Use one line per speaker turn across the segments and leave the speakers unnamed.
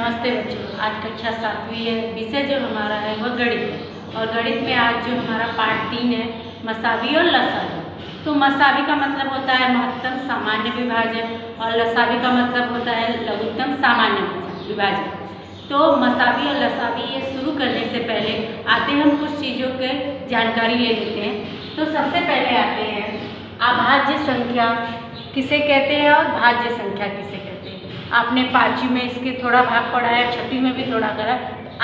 नमस्ते बच्चों, आज कक्षा 7वीं है। विषय जो हमारा है वह गणित है और गणित में आज जो हमारा पार्ट 3 है मसावी और लसावी। तो मसावी का मतलब होता है महत्तम सामान्य विभाजक और लसावी का मतलब होता है लघुत्तम सामान्य विभाजक। तो मसावी और लसावी ये शुरू करने से पहले आते हम कुछ चीज़ों के जानकारी ले लेते हैं। तो सबसे पहले आते हैं अभाज्य संख्या किसे कहते हैं और भाज्य संख्या किसे कहते हैं। आपने 5वीं में इसके थोड़ा भाग पढ़ा है, 6वीं में भी थोड़ा करा,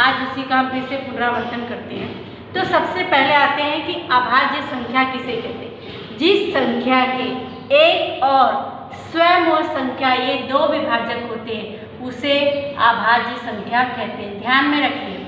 आज उसी का हम फिर से पुनरावर्तन करते हैं। तो सबसे पहले आते हैं कि अभाज्य संख्या किसे कहते हैं। जिस संख्या के एक और स्वयं और संख्या ये दो विभाजक होते हैं उसे अभाज्य संख्या कहते हैं। ध्यान में रखिए,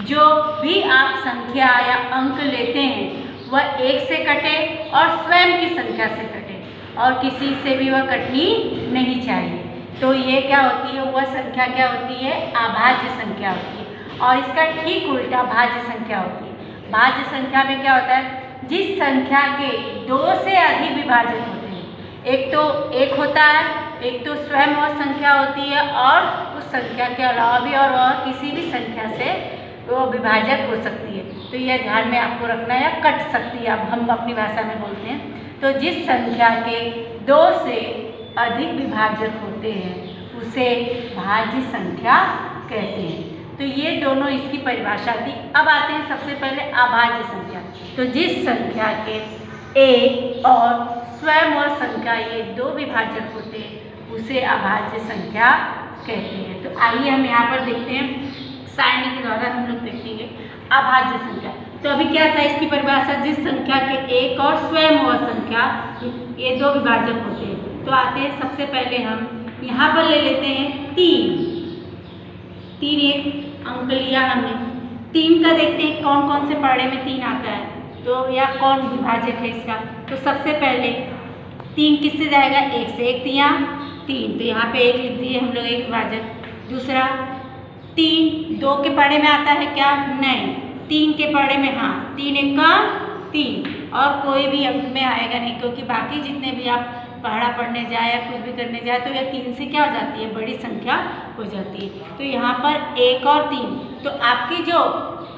जो भी आप संख्या या अंक लेते हैं वह एक से कटे और स्वयं की संख्या से कटे और किसी से भी वह कटनी नहीं चाहिए। तो ये क्या होती है, वह संख्या क्या होती है, अभाज्य संख्या होती है। और इसका ठीक उल्टा भाज्य संख्या होती है। भाज्य संख्या में क्या होता है, जिस संख्या के दो से अधिक विभाजक होते हैं। एक तो एक होता है, एक तो स्वयं और संख्या होती है और उस संख्या के अलावा भी और किसी भी संख्या से वो विभाजक हो सकती है। तो यह ध्यान में आपको रखना है, या कट सकती है, अब हम अपनी भाषा में बोलते हैं। तो जिस संख्या के दो से अधिक विभाजक होते हैं उसे भाज्य संख्या कहते हैं। तो ये दोनों इसकी परिभाषा थी। अब आते हैं सबसे पहले अभाज्य संख्या। तो जिस संख्या के एक और स्वयं और संख्या ये दो विभाजक होते हैं उसे अभाज्य संख्या कहते हैं। तो आइए हम यहाँ पर देखते हैं, सारणी के द्वारा हम लोग देखेंगे अभाज्य संख्या। तो अभी क्या था इसकी परिभाषा, जिस संख्या के एक और स्वयं और संख्या ये दो विभाजक होते हैं। तो आते हैं सबसे पहले हम यहाँ पर ले लेते हैं तीन एक अंक लिया हमने। 3 का देखते हैं कौन कौन से पढ़े में 3 आता है, तो या कौन विभाजक है इसका। तो सबसे पहले 3 किससे जाएगा, 1 से 1 तियाँ 3, तो यहाँ पे 1 लिख दिए हम लोग, एक विभाजक। दूसरा 3 2 के पढ़े में आता है क्या, नहीं। 3 के पढ़े में हाँ, 3 1 का 3 और कोई भी अंक में आएगा नहीं, क्योंकि बाकी जितने भी आप पढ़ा पढ़ने जाए या कुछ भी करने जाए तो यह 3 से क्या हो जाती है, बड़ी संख्या हो जाती है। तो यहाँ पर 1 और 3, तो आपकी जो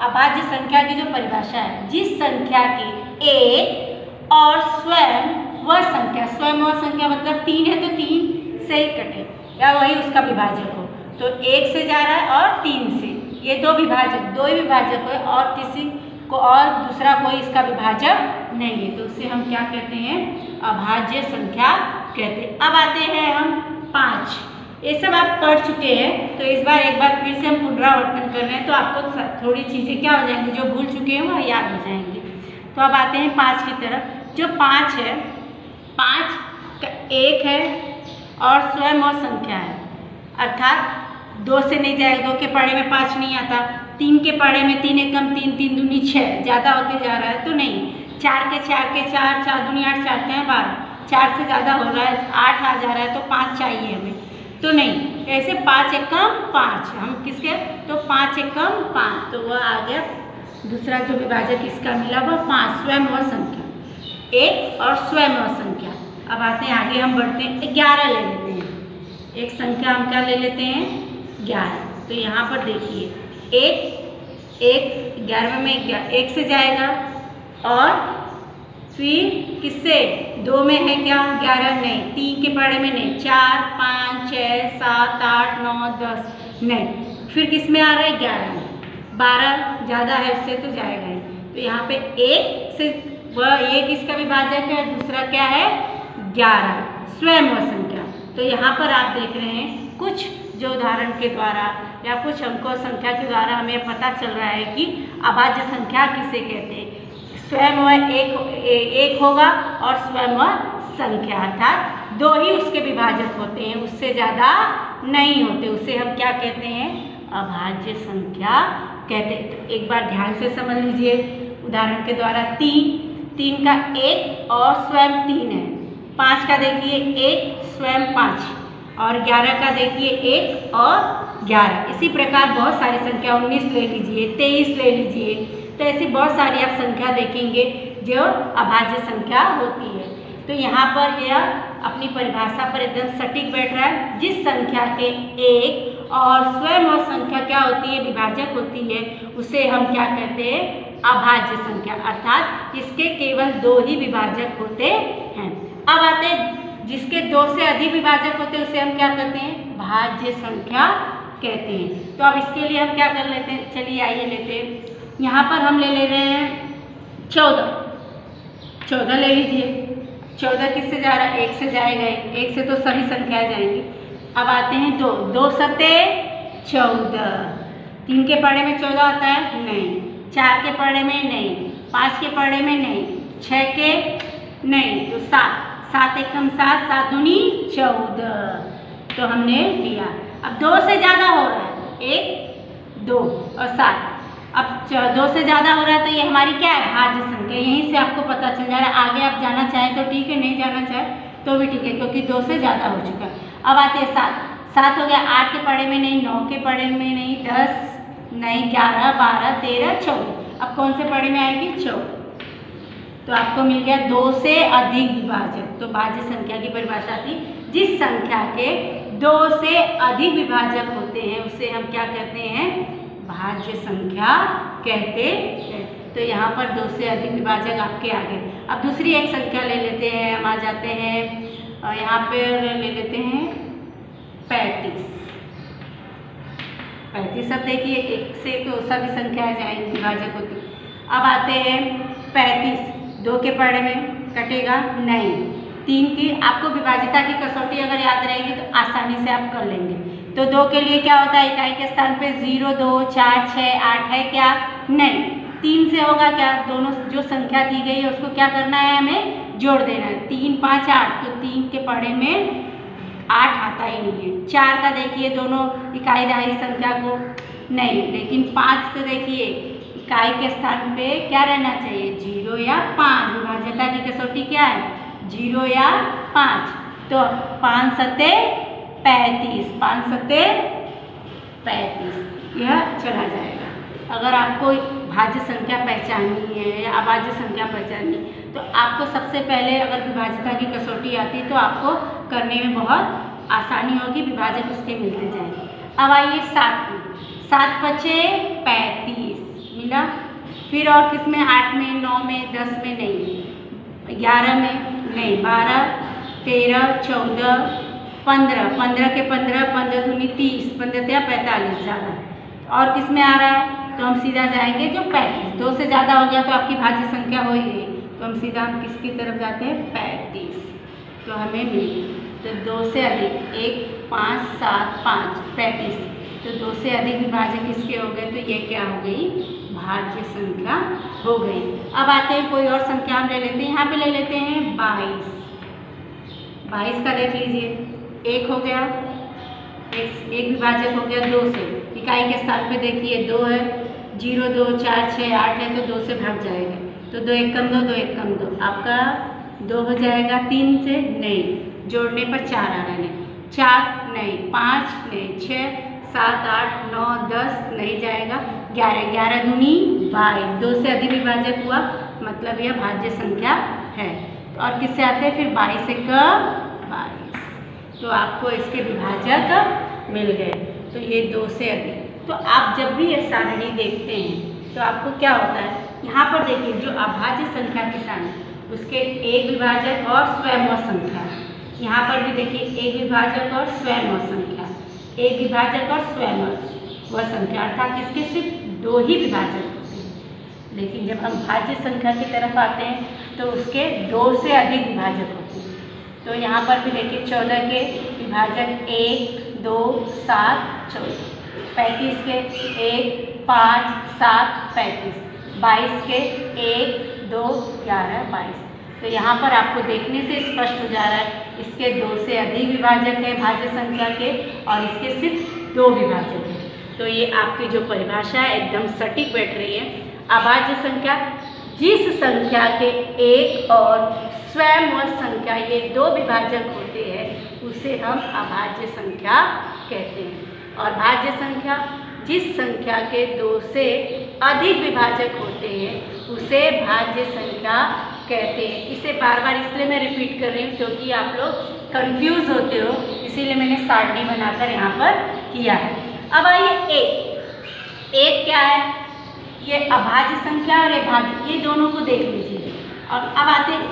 अभाज्य संख्या की जो परिभाषा है, जिस संख्या के एक और स्वयं वह संख्या, स्वयं और संख्या मतलब 3 है तो 3 से ही कटे या वही उसका विभाजक हो। तो 1 से जा रहा है और 3 से, ये दो विभाजक, दो ही विभाजक हो और किसी को और दूसरा कोई इसका विभाजक नहीं है, तो उसे हम क्या कहते हैं, अभाज्य संख्या कहते हैं। अब आते हैं हम 5। ये सब आप पढ़ चुके हैं, तो इस बार एक बार फिर से हम पुनरावर्तन कर रहे हैं, तो आपको थोड़ी चीज़ें क्या हो जाएंगी, जो भूल चुके हैं वह याद हो जाएंगी। तो अब आते हैं 5 की तरफ। जो 5 है, 5 का 1 है और स्वयं और संख्या है, अर्थात 2 से नहीं जाएगा, 2 के पढ़े में 5 नहीं आता। 3 के पढ़े में 3 1 कम 3 3 दूनी 6, ज़्यादा होते जा रहा है तो नहीं। 4 के 4 4 दूनी 8 4 के 12, 4 से ज़्यादा हो रहा है, 8 आ जा रहा है तो 5 चाहिए हमें, तो नहीं। ऐसे 5 1 कम 5, हम किसके, तो 5 1 कम 5, तो वह आ गया दूसरा जो विभाजक इसका मिला वह 5, स्वयं और संख्या, एक और स्वयं और संख्या। अब आते हैं आगे, हम बढ़ते हैं 11 ले लेते हैं। एक संख्या हम क्या ले लेते हैं, 11। तो यहाँ पर देखिए 1 11वें में 1 से जाएगा और फिर किससे, 2 में है क्या, 11 नहीं, 3 के पढ़े में नहीं, 4 5 6 7 8 9 10 नहीं, फिर किस में आ रहा है, 11 में। 12 ज़्यादा है उससे तो जाएगा ही। तो यहाँ पे 1 से वह एक इसका विभाजक है, दूसरा क्या है, 11 स्वयं और संख्या। तो यहाँ पर आप देख रहे हैं कुछ जो उदाहरण के द्वारा या कुछ अंकों संख्या के द्वारा हमें पता चल रहा है कि अभाज्य संख्या किसे कहते हैं। स्वयं वह एक होगा और स्वयं वह संख्या, अर्थात 2 ही उसके विभाजक होते हैं, उससे ज़्यादा नहीं होते, उसे हम क्या कहते हैं, अभाज्य संख्या कहते हैं। तो एक बार ध्यान से समझ लीजिए उदाहरण के द्वारा। 3 का 1 और स्वयं 3 है। 5 का देखिए 1 स्वयं 5 और 11 का देखिए 1 और 11। इसी प्रकार बहुत सारी संख्या, 19 ले लीजिए, 23 ले लीजिए, तो ऐसी बहुत सारी आप संख्या देखेंगे जो अभाज्य संख्या होती है। तो यहाँ पर यह अपनी परिभाषा पर एकदम सटीक बैठ रहा है। जिस संख्या के एक और स्वयं संख्या क्या होती है, विभाजक होती है, उसे हम क्या कहते हैं, अभाज्य संख्या, अर्थात इसके केवल 2 ही विभाजक होते हैं। अब आते हैं जिसके 2 से अधिक विभाजक होते हैं उसे हम क्या कहते हैं, भाज्य संख्या कहते हैं। तो अब इसके लिए हम क्या कर लेते हैं, चलिए आइए लेते हैं। यहाँ पर हम ले रहे हैं 14 ले लीजिए। 14 किससे जा रहा है, 1 से जाएगा, 1 से तो सभी संख्याएं जाएंगी। अब आते हैं 2 सत्ते 14, 3 के पढ़े में 14 आता है, नहीं, 4 के पढ़े में नहीं, 5 के पढ़े में नहीं, 6 के नहीं, तो 7 एकम 7, 7 दूनी 14, तो हमने लिया। अब 2 से ज़्यादा हो रहा है, 1 2 और 7, अब 2 से ज़्यादा हो रहा है तो ये हमारी क्या है, भाज्य संख्या। यहीं से आपको पता चल जा रहा है। आगे आप जाना चाहें तो ठीक है, नहीं जाना चाहें तो भी ठीक है, क्योंकि 2 से ज़्यादा हो चुका है। अब आते हैं 7 हो गया, 8 के पढ़े में नहीं, 9 के पढ़े में नहीं, 10 नहीं, 11 12 13 14, अब कौन से पढ़े में आएगी, 14, तो आपको मिल गया 2 से अधिक विभाजक। तो भाज्य संख्या की परिभाषा थी, जिस संख्या के 2 से अधिक विभाजक होते हैं उसे हम क्या कहते हैं, भाज्य संख्या कहते हैं। तो यहाँ पर 2 से अधिक विभाजक आपके आगे। अब दूसरी एक संख्या ले लेते हैं, हम आ जाते हैं यहाँ पर ले लेते हैं 35। अब देखिए 1 से तो सभी संख्याएं जाएंगी, विभाजक होती। अब आते हैं 35, 2 के पढ़े में कटेगा नहीं, 3 की आपको विभाज्यता की कसौटी अगर याद रहेगी तो आसानी से आप कर लेंगे। तो 2 के लिए क्या होता है, इकाई के स्थान पे 0 2 4 6 8 है क्या, नहीं, 3 से होगा क्या, दोनों जो संख्या दी गई है उसको क्या करना है, हमें जोड़ देना है। 3 5 8, तो 3 के पढ़े में 8 आता ही नहीं है। 4 का देखिए दोनों इकाईदारी संख्या को नहीं, लेकिन 5 से देखिए इकाई के स्थान पे क्या रहना चाहिए, 0 या 5। विभाज्यता की कसौटी क्या है, 0 या 5, तो 5 सत्ते 35, 5 सत्ते 35, यह चला जाएगा। अगर आपको भाज्य संख्या पहचाननी है या अभाज्य संख्या पहचाननी, तो आपको सबसे पहले अगर विभाज्यता की कसौटी आती है तो आपको करने में बहुत आसानी होगी, विभाजक उसके मिलते जाएंगे। अब आइए 7 बचे 35 मिला, फिर और किसमें, 8 में 9 में 10 में नहीं, 11 में नहीं, 12 13 14 15, 15 के 15 15 दूनी 30, 15 या 45 ज़्यादा, और किस में आ रहा है, तो हम सीधा जाएंगे जो 35। 2 से ज़्यादा हो गया तो आपकी भाज्य संख्या हो ही गई, तो हम सीधा किसकी तरफ जाते हैं, 35, तो हमें मिली। तो 2 से अधिक 1 5 7 5 35, तो 2 से अधिक विभाजक किसके हो गए, तो ये क्या हो गई, भाज्य संख्या हो गई। अब आते हैं कोई और संख्या हम ले लेते हैं, यहाँ पे ले लेते हैं 22। 22 का देख लीजिए, 1 हो गया, एक विभाजक हो गया 2 से, इकाई के स्थान पे देखिए 2 है, 0 2 4 6 8 है, तो 2 से भाग जाएगा, तो 2 एकम 2 2 एकम 2, आपका 2 हो जाएगा। 3 से नहीं, जोड़ने पर 4 आ रहा है, 4 नहीं, 5 नहीं, 6 7 8 9 10 नहीं जाएगा, 11 11 दूनी 22, 2 से अधिक विभाजक हुआ, मतलब यह भाज्य संख्या है। और किससे आते हैं फिर 22 एक 22, तो आपको इसके विभाजक मिल गए। तो ये 2 से अधिक। तो आप जब भी ये सारणी देखते हैं तो आपको क्या होता है, यहाँ पर देखिए जो अभाज्य संख्या की सारणी उसके एक विभाजक और स्वयं संख्या, यहाँ पर भी देखिए एक विभाजक और स्वयं संख्या, एक विभाजक और स्वयं वह संख्या, अर्थात इसके सिर्फ 2 ही विभाजक होते हैं। लेकिन जब हम भाज्य संख्या की तरफ आते हैं तो उसके 2 से अधिक विभाजक होते हैं। तो यहाँ पर भी देखिए 14 के विभाजक 1 2 7 14, 35 के 1 5 7 35, 22 के 1 2 11 22। तो यहाँ पर आपको देखने से स्पष्ट हो जा रहा है इसके 2 से अधिक विभाजक है भाज्य संख्या के, और इसके सिर्फ 2 विभाजक हैं। तो ये आपकी जो परिभाषा है एकदम सटीक बैठ रही है। अभाज्य संख्या जिस संख्या के एक और स्वयं और संख्या ये 2 विभाजक होते हैं उसे हम अभाज्य संख्या कहते हैं। और भाज्य संख्या जिस संख्या के 2 से अधिक विभाजक होते हैं उसे भाज्य संख्या कहते हैं। इसे बार बार इसलिए मैं रिपीट कर रही हूँ क्योंकि आप लोग कंफ्यूज होते हो, इसीलिए मैंने सारणी बनाकर यहाँ पर किया है। अब आइए एक क्या है, ये अभाज्य संख्या और एक भाज्य, ये दोनों को देख लीजिए। और अब आते हैं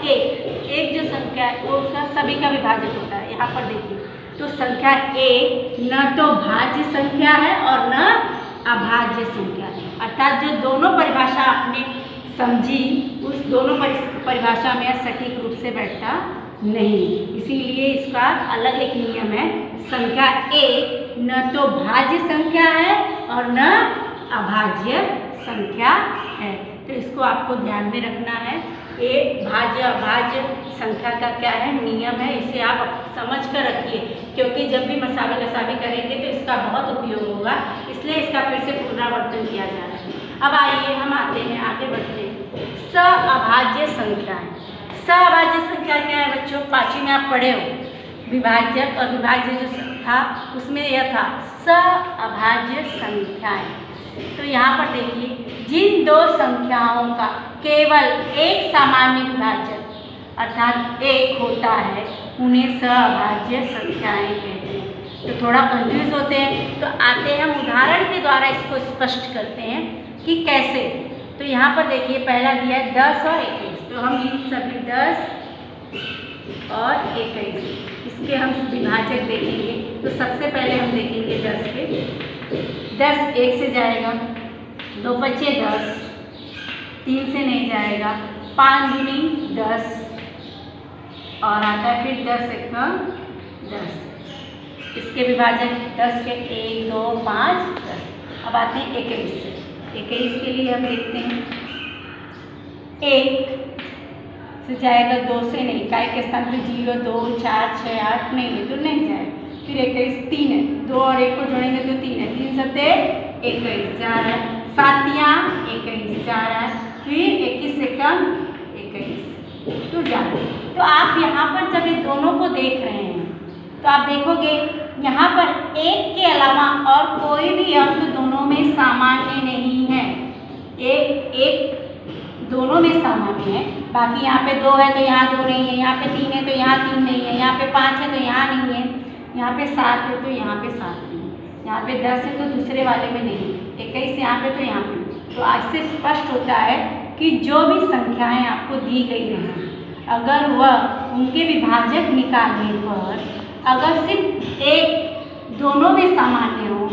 एक जो संख्या है वो उसका सभी का विभाजक होता है। यहाँ पर देखिए तो संख्या एक न तो भाज्य संख्या है और न अभाज्य संख्या है, अर्थात जो दोनों परिभाषा आपने समझी उस दोनों परिभाषा में सटीक रूप से बैठता नहीं, इसीलिए इसका अलग एक नियम है। संख्या एक न तो भाज्य संख्या है और न अभाज्य संख्या है, तो इसको आपको ध्यान में रखना है। एक भाज्य अभाज्य संख्या का क्या है नियम है, इसे आप समझ कर रखिए, क्योंकि जब भी मसावी लसावी करेंगे तो इसका बहुत उपयोग होगा, इसलिए इसका फिर से पुनरावर्तन किया जा रहा है। अब आइए हम आते हैं, आगे बढ़ते हैं। सअभाज्य संख्याएं। सअभाज्य संख्या क्या है बच्चों, पांचवी में आप पढ़े हो, विभाजक और विभाज्य जो था उसमें यह था सअभाज्य संख्याएं। तो यहाँ पर देखिए जिन दो संख्याओं का केवल एक सामान्य विभाजक अर्थात एक होता है उन्हें सअभाज्य संख्याएं कहते हैं। तो थोड़ा कंफ्यूज होते हैं, तो आते हैं हम उदाहरण के द्वारा इसको स्पष्ट करते हैं कि कैसे। तो यहाँ पर देखिए पहला दिया है 10 और 21, तो हम इन सभी 10 और 21 इसके हम विभाजक देखेंगे। तो सबसे पहले हम देखेंगे 10 के। 10 1 से जाएगा, 2 बचे 10, 3 से नहीं जाएगा, 5 दूनी 10 और आता है फिर 10 एकम 10। इसके विभाजक 10 के 1 2 5 10। अब आते हैं 21 से। 21 के लिए हम देखते हैं 1 से जाएगा, 2 से नहीं, काय के स्थान पर 0 2 4 6 8 नहीं है तो नहीं जाएगा। फिर 21 3 है, 2 और 1 को जोड़ेंगे तो 3 है, 3 सत्ते 21 4 है, सातियाँ 21 4 है, फिर 21 से कम 21 तो जाए। तो आप यहाँ पर जब ये दोनों को देख रहे हैं तो आप देखोगे यहाँ पर एक के अलावा और कोई भी अंक दोनों में सामान्य नहीं है। एक दोनों में सामान्य है, बाकी यहाँ पे 2 है तो यहाँ 2 नहीं है, यहाँ पे 3 है तो यहाँ 3 नहीं है, यहाँ पे 5 है तो यहाँ नहीं है, यहाँ पे 7 है तो यहाँ पे 7 नहीं है, यहाँ पे 10 है तो दूसरे वाले में नहीं, 21 यहाँ पे तो यहाँ पे। तो आज से स्पष्ट होता है कि जो भी संख्याएं आपको दी गई हैं अगर वह उनके विभाजक निकालने पर अगर सिर्फ एक दोनों में सामान्य हो,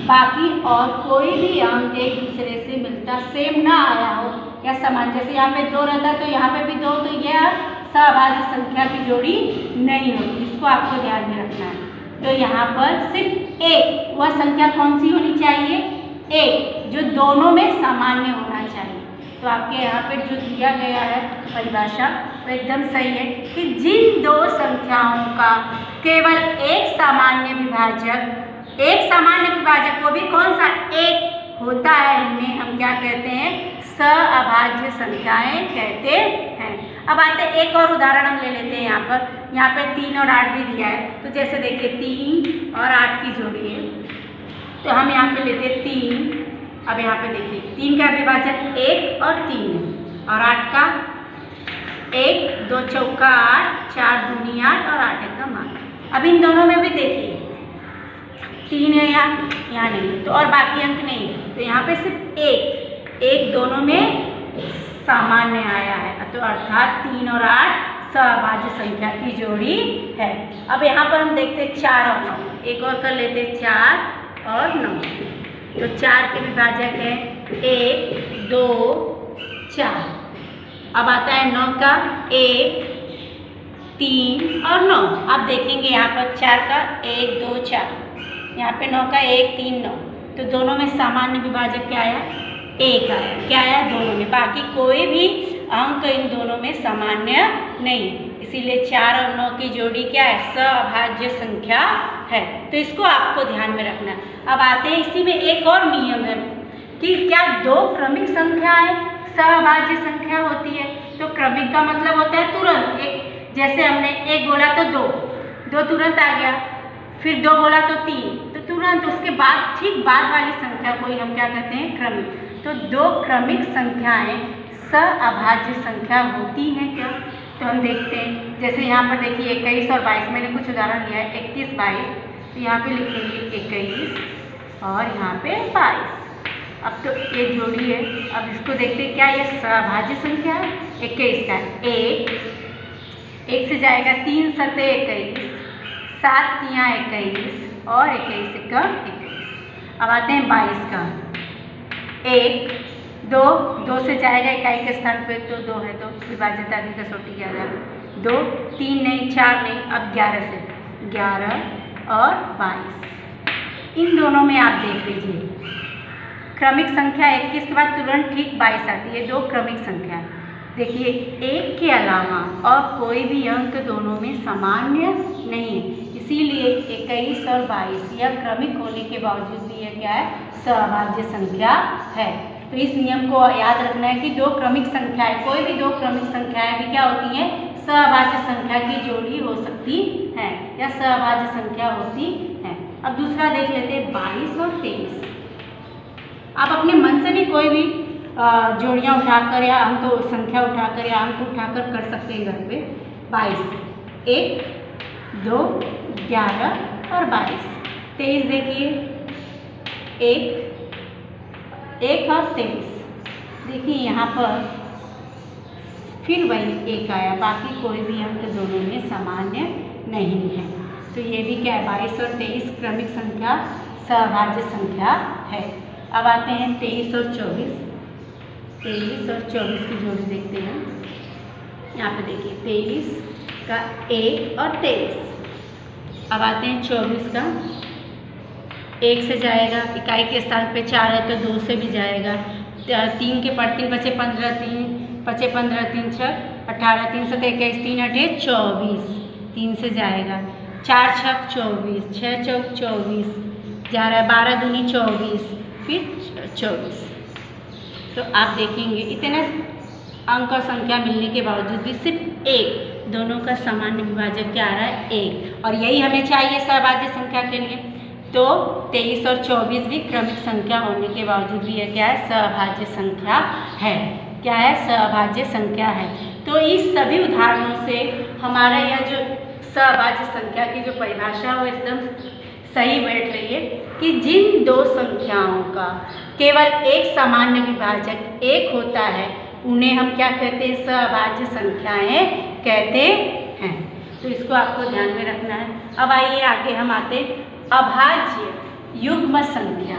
बाकी और कोई भी अंक एक दूसरे से मिलता सेम ना आया हो या समान, जैसे यहाँ पे 2 रहता तो यहाँ पे भी 2, तो यह सअभाज्य संख्या की जोड़ी नहीं होती, इसको आपको ध्यान में रखना है। तो यहाँ पर सिर्फ एक, वह संख्या कौन सी होनी चाहिए, एक जो दोनों में सामान्य होना चाहिए। तो आपके यहाँ पे जो दिया गया है परिभाषा वो एकदम सही है कि जिन दो संख्याओं का केवल एक सामान्य विभाजक को भी कौन सा एक होता है, इन्हें हम क्या कहते हैं, सअभाज्य संख्याएं कहते हैं। अब आते हैं एक और उदाहरण हम ले लेते हैं। यहाँ पे 3 और 8 भी दिया है, तो जैसे देखिए 3 और 8 की जोड़ी है, तो हम यहाँ पे लेते हैं 3। अब यहाँ पे देखिए 3 का विभाजक 1 और 3 है, और 8 का 1 2 चौका 8 4 दूनी 8 और 8 एकम 8। अब इन दोनों में भी देखिए 3 है यहाँ नहीं है, तो और बाकी अंक नहीं है, तो यहाँ पे सिर्फ एक दोनों में सामान्य आया है, तो अर्थात 3 और 8 सअभाज्य संख्या की जोड़ी है। अब यहाँ पर हम देखते हैं 4 और 9, एक और कर लेते हैं 4 और 9। तो 4 के विभाजक है 1 2 4। अब आता है 9 का 1 3 और 9। अब देखेंगे यहाँ पर 4 का 1 2 4, यहाँ पे 9 का 1 3 9, तो दोनों में सामान्य विभाजक क्या आया, 1 आया। क्या आया, दोनों में, बाकी कोई भी अंक इन दोनों में सामान्य नहीं, इसीलिए 4 और 9 की जोड़ी क्या है, सअभाज्य संख्या है। तो इसको आपको ध्यान में रखना। अब आते हैं इसी में एक और नियम है कि क्या 2 क्रमिक संख्याएं सअभाज्य संख्या होती है। तो क्रमिक का मतलब होता है तुरंत, एक जैसे हमने 1 बोला तो 2 तुरंत आ गया, फिर 2 बोला तो 3 तो तुरंत, उसके बाद ठीक बाद वाली संख्या को ही हम क्या कहते हैं, क्रमिक। तो 2 क्रमिक संख्याएं सअभाज्य संख्या होती हैं क्या, तो हम देखते हैं। जैसे यहाँ पर देखिए 21 और 22, मैंने कुछ उदाहरण लिया है 21 22, तो यहाँ पे लिखेंगे 21 और यहाँ पे 22। अब तो ये जोड़ी है, अब इसको देखते हैं क्या ये सभाज्य संख्या है। 21 का 1 से जाएगा 3 सते 21, 7 तियाँ 21 और 21 का 21। अब आते हैं 22 का 1 2 से जाएगा इकाई के स्थान पे, तो 2 है तो विभाज्यता की कसौटी क्या है 2, 3 नहीं 4 नहीं, अब 11 से 11 और 22। इन दोनों में आप देख लीजिए क्रमिक संख्या 21 के बाद तुरंत ठीक 22 आती है, 2 क्रमिक संख्या है। देखिए 1 के अलावा और कोई भी अंक दोनों में सामान्य नहीं है, इसीलिए 21 और 22 यह क्रमिक होने के बावजूद भी यह क्या है सभाज्य संख्या है। तो इस नियम को याद रखना है कि 2 क्रमिक संख्याएं, कोई भी 2 क्रमिक संख्याएं भी क्या होती हैं सहभाज्य संख्या की जोड़ी हो सकती है या सहभाज्य संख्या होती है। अब दूसरा देख लेते हैं 22 और 23। आप अपने मन से भी कोई भी जोड़ियाँ उठाकर या अंक संख्या उठाकर या अंक उठाकर कर सकते हैं घर पे। 22 1 2 11 और 22। 23 देखिए 1 और 23। देखिए यहाँ पर फिर वही 1 आया, बाकी कोई भी अंक दोनों में सामान्य नहीं है। तो ये भी क्या है 22 और 23 क्रमिक संख्या सहभाज्य संख्या है। अब आते हैं 23 और 24। 23 और 24 की जोड़ी देखते हैं। यहाँ पे देखिए 23 का 1 और 23। अब आते हैं 24 का 1 से जाएगा इकाई के स्थान पे 4 है तो 2 से भी जाएगा। 3 के पढ़ 3 बचे 15, 3 बचे 15 3 6 18, 3 7 21, 3 8 24, 3 से जाएगा। 4 6 24, 6 चौक 24 जा रहा है, 12 दूनी 24 फिर 24। तो आप देखेंगे इतने अंक और संख्या मिलने के बावजूद भी सिर्फ 1, दोनों का सामान्य विभाजक क्या आ रहा है 1, और यही हमें चाहिए सहभाज्य संख्या के लिए। तो 23 और 24 भी क्रमिक संख्या होने के बावजूद भी यह क्या है सहभाज्य संख्या है। क्या है सहभाज्य संख्या है। तो इस सभी उदाहरणों से हमारा यह जो सहभाज्य संख्या की जो परिभाषा है वो एकदम सही बैठ रही है कि जिन 2 संख्याओं का केवल एक सामान्य विभाजक 1 होता है उन्हें हम क्या कहते हैं सहभाज्य संख्याएं कहते हैं। तो इसको आपको ध्यान में रखना है। अब आइए आगे हम आते अभाज्य युग्म संख्या।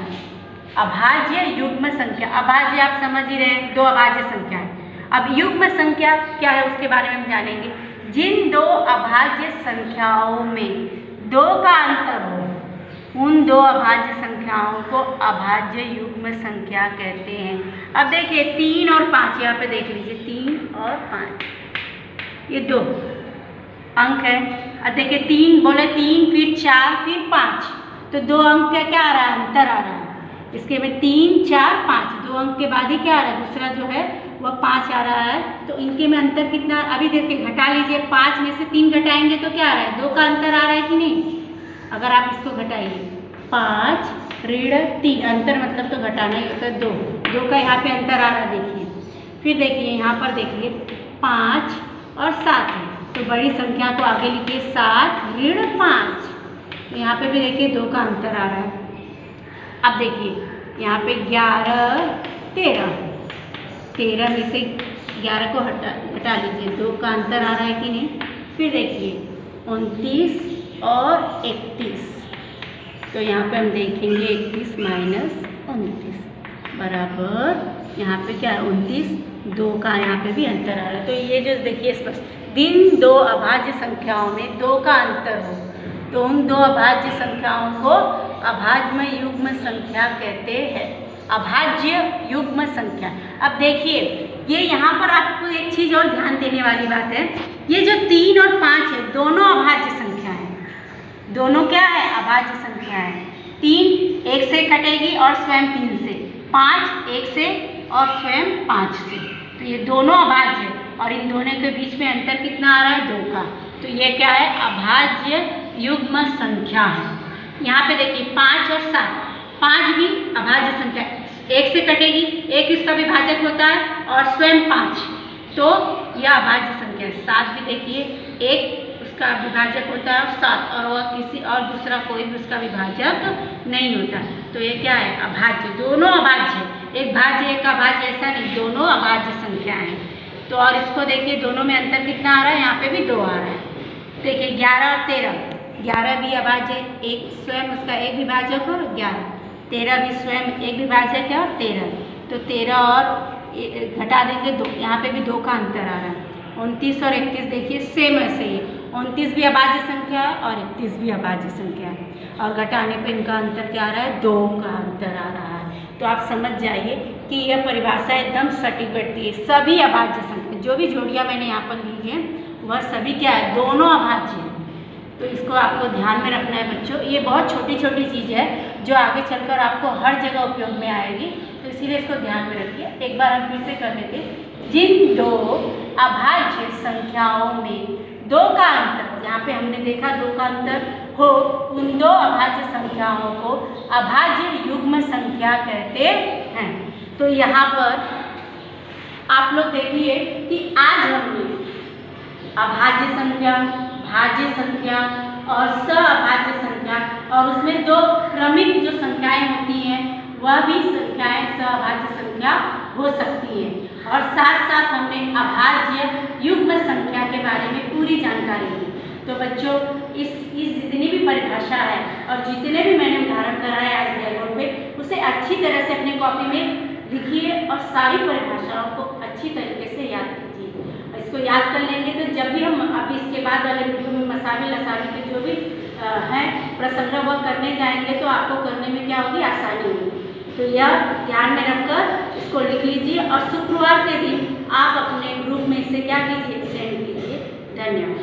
अभाज्य युग्म संख्या, अभाज्य आप समझ ही रहे हैं 2 अभाज्य संख्या है। अब युग्म संख्या क्या है उसके बारे में हम जानेंगे। जिन 2 अभाज्य संख्याओं में 2 का अंतर हो उन 2 अभाज्य संख्याओं को अभाज्य युग्म संख्या कहते हैं। अब देखिए 3 और 5, यहाँ पे देख लीजिए 3 और 5 ये 2 अंक है। अब देखिए 3 बोले 3 फिर 4 फिर 5, तो 2 अंक का क्या आ रहा है अंतर आ रहा है। इसके में 3 4 5 2 अंक के बाद ही क्या आ रहा है दूसरा जो है वह 5 आ रहा है। तो इनके में अंतर कितना, अभी देखिए घटा लीजिए 5 में से 3 घटाएंगे तो क्या आ रहा है 2 का अंतर आ रहा है कि नहीं। अगर आप इसको घटाइए 5 ऋण 3, अंतर मतलब तो घटाना ही होता है 2 का यहाँ पे अंतर आ रहा है। देखिए फिर देखिए यहाँ पर देखिए 5 और 7 है तो बड़ी संख्या को आगे लिखिए 7 ऋण 5, तो यहाँ पे भी देखिए 2 का अंतर आ रहा है। अब देखिए यहाँ पे 11 13 में से 11 को हटा लीजिए 2 का अंतर आ रहा है कि नहीं। फिर देखिए 29 और 31, तो यहाँ पे हम देखेंगे 31 माइनस 29 बराबर यहाँ पे क्या 29, 2 का यहाँ पे भी अंतर आ रहा है। तो ये जो देखिए स्पष्ट जिन 2 अभाज्य संख्याओं में 2 का अंतर हो तो उन 2 अभाज्य संख्याओं को अभाज्य युग्म संख्या कहते हैं। अभाज्य युग्म संख्या। अब देखिए ये यहाँ पर आपको एक चीज़ और ध्यान देने वाली बात है, ये जो 3 और 5 है दोनों अभाज्य संख्या है। दोनों क्या है अभाज्य संख्या है। 3 1 से कटेगी और स्वयं 3 से, 5 1 से और स्वयं 5 से, तो ये दोनों अभाज्य है और इन दोनों के बीच में अंतर कितना आ रहा है 2 का। तो ये क्या है अभाज्य युग्म संख्या है। यहाँ पे देखिए 5 और 7, 5 भी अभाज्य संख्या, 1 से कटेगी, 1 इसका विभाजक होता है और स्वयं 5, तो यह अभाज्य संख्या है। 7 भी देखिए 1 उसका विभाजक होता है 7 और वह किसी और दूसरा कोई भी उसका विभाजक नहीं होता। तो ये क्या है? अभाज्य। दोनों अभाज्य, एक भाज्य एक अभाज्य ऐसा नहीं, दोनों अभाज्य संख्या हैं। तो और इसको देखिए दोनों में अंतर कितना आ रहा है? यहाँ पे भी 2 आ रहा है। देखिए 11 और 13, 11 भी अभाज्य, एक स्वयं उसका एक विभाजक और 11, 13 भी स्वयं एक विभाजक है और 13, तो 13 और घटा देंगे 2, यहाँ पे भी 2 का अंतर आ रहा है। 29 और 31 देखिए सेम ऐसे ही, 29 भी अभाज्य संख्या है और 31 भी अभाज्य संख्या है, और घटाने पे इनका अंतर क्या आ रहा है? 2 का अंतर आ रहा है। तो आप समझ जाइए कि यह परिभाषा एकदम सटीक बैठती है। सभी अभाज्य संख्या, जो भी जोड़ियाँ मैंने यहाँ पर ली हैं वह सभी क्या है? दोनों अभाज्य हैं। तो इसको आपको ध्यान में रखना है बच्चों। ये बहुत छोटी छोटी चीज़ है जो आगे चलकर आपको हर जगह उपयोग में आएगी, तो इसीलिए इसको ध्यान में रखिए। एक बार हम फिर से कर लेते हैं। जिन 2 अभाज्य संख्याओं में 2 का अंतर, यहाँ पे हमने देखा 2 का अंतर हो, उन 2 अभाज्य संख्याओं को अभाज्य युग्म संख्या कहते हैं। तो यहाँ पर आप लोग देखिए कि आज हमने अभाज्य संख्या, भाज्य संख्या और सअभाज्य संख्या, और उसमें 2 क्रमिक जो संख्याएं होती हैं वह भी संख्याएं सअभाज्य संख्या हो सकती हैं, और साथ साथ हमने अभाज्य युग्म संख्या के बारे में पूरी जानकारी दी। तो बच्चों इस जितनी भी परिभाषा है और जितने भी मैंने उदाहरण कराए आज ब्लैक बोर्ड पे, उसे अच्छी तरह से अपनी कॉपी में लिखिए और सारी परिभाषाओं को अच्छी तरीके से याद कीजिए। इसको याद कर लेंगे तो जब भी हम अभी इसके बाद वाले वीडियो में मसावी लसावी के जो भी हैं प्रसंग वह करने जाएंगे तो आपको करने में क्या होगी? आसानी होगी। तो यह ध्यान में रखकर इसको लिख लीजिए, और शुक्रवार के दिन आप अपने ग्रुप में इसे क्या कीजिए? सेंड कीजिए। धन्यवाद।